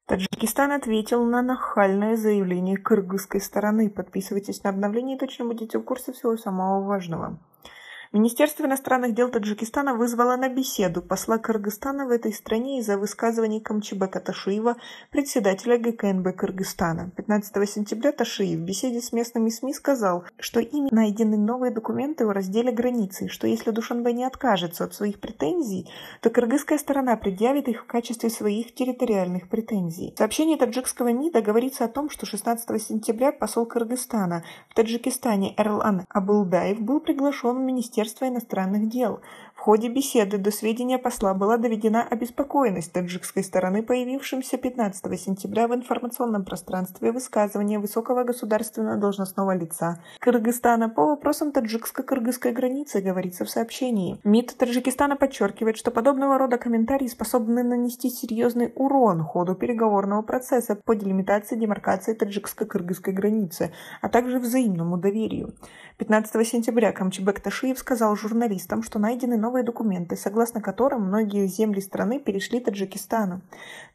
Таджикистан ответил на нахальное заявление кыргызской стороны. Подписывайтесь на обновление и точно будете в курсе всего самого важного. Министерство иностранных дел Таджикистана вызвало на беседу посла Кыргызстана в этой стране из-за высказываний Камчыбека Ташиева, председателя ГКНБ Кыргызстана. 15 сентября Ташиев в беседе с местными СМИ сказал, что ими найдены новые документы о разделе границы, что если Душанбе не откажется от своих претензий, то кыргызская сторона предъявит их в качестве своих территориальных претензий. В сообщении таджикского МИДа говорится о том, что 16 сентября посол Кыргызстана в Таджикистане Эрлан Абылдаев был приглашен в Министерство иностранных дел. В ходе беседы до сведения посла была доведена обеспокоенность таджикской стороны, появившимся 15 сентября в информационном пространстве высказывания высокого государственного должностного лица Кыргызстана по вопросам таджикско-кыргызской границы, говорится в сообщении. МИД Таджикистана подчеркивает, что подобного рода комментарии способны нанести серьезный урон ходу переговорного процесса по делимитации демаркации таджикско-кыргызской границы, а также взаимному доверию. 15 сентября Камчыбек Ташиев сказал журналистам, что найдены новые документы, согласно которым многие земли страны перешли Таджикистану.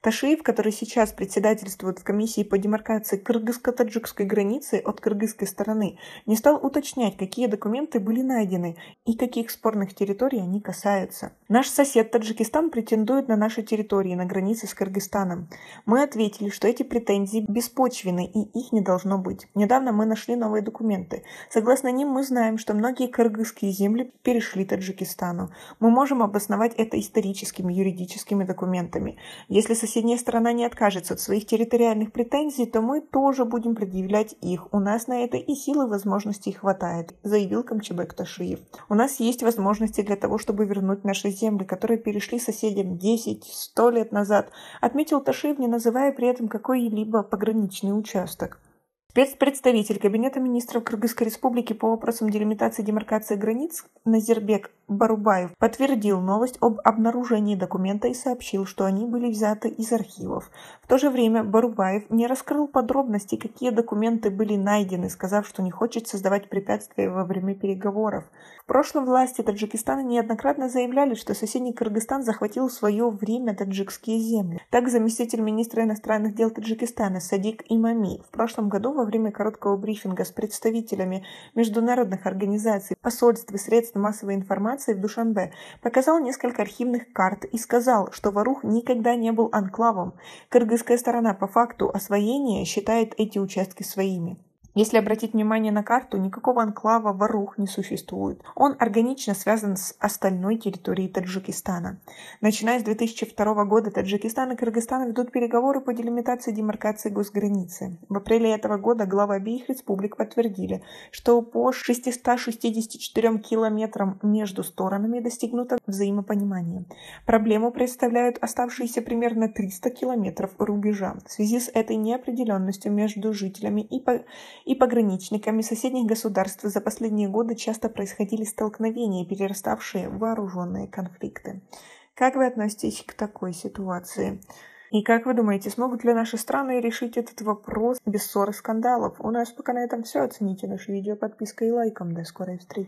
Ташиев, который сейчас председательствует в комиссии по демаркации кыргызско-таджикской границы от кыргызской стороны, не стал уточнять, какие документы были найдены и каких спорных территорий они касаются. Наш сосед Таджикистан претендует на наши территории на границе с Кыргызстаном. Мы ответили, что эти претензии беспочвенны и их не должно быть. Недавно мы нашли новые документы. Согласно ним мы знаем, что многие кыргызские земли перешли Таджикистану. Мы можем обосновать это историческими, юридическими документами. Если соседняя сторона не откажется от своих территориальных претензий, то мы тоже будем предъявлять их. У нас на это и силы, и возможностей хватает, заявил Камчыбек Ташиев. У нас есть возможности для того, чтобы вернуть наши земли, которые перешли соседям 10-100 лет назад, отметил Ташиев, не называя при этом какой-либо пограничный участок. Спецпредставитель Кабинета министров Кыргызской республики по вопросам делимитации и демаркации границ Назирбек Барубаев подтвердил новость об обнаружении документа и сообщил, что они были взяты из архивов. В то же время Барубаев не раскрыл подробности, какие документы были найдены, сказав, что не хочет создавать препятствия во время переговоров. В прошлом власти Таджикистана неоднократно заявляли, что соседний Кыргызстан захватил в свое время таджикские земли. Так, заместитель министра иностранных дел Таджикистана Садик Имами в прошлом году во время короткого брифинга с представителями международных организаций, посольств и средств массовой информации в Душанбе показал несколько архивных карт и сказал, что Ворух никогда не был анклавом. Кыргызская сторона по факту освоения считает эти участки своими. Если обратить внимание на карту, никакого анклава Ворух не существует. Он органично связан с остальной территорией Таджикистана. Начиная с 2002 года Таджикистан и Кыргызстан ведут переговоры по делимитации и демаркации госграницы. В апреле этого года главы обеих республик подтвердили, что по 664 километрам между сторонами достигнуто взаимопонимание. Проблему представляют оставшиеся примерно 300 километров рубежа. В связи с этой неопределенностью между жителями и пограничниками соседних государств за последние годы часто происходили столкновения, перераставшие в вооруженные конфликты. Как вы относитесь к такой ситуации? И как вы думаете, смогут ли наши страны решить этот вопрос без ссор и скандалов? У нас пока на этом все. Оцените наше видео подпиской и лайком. До скорой встречи.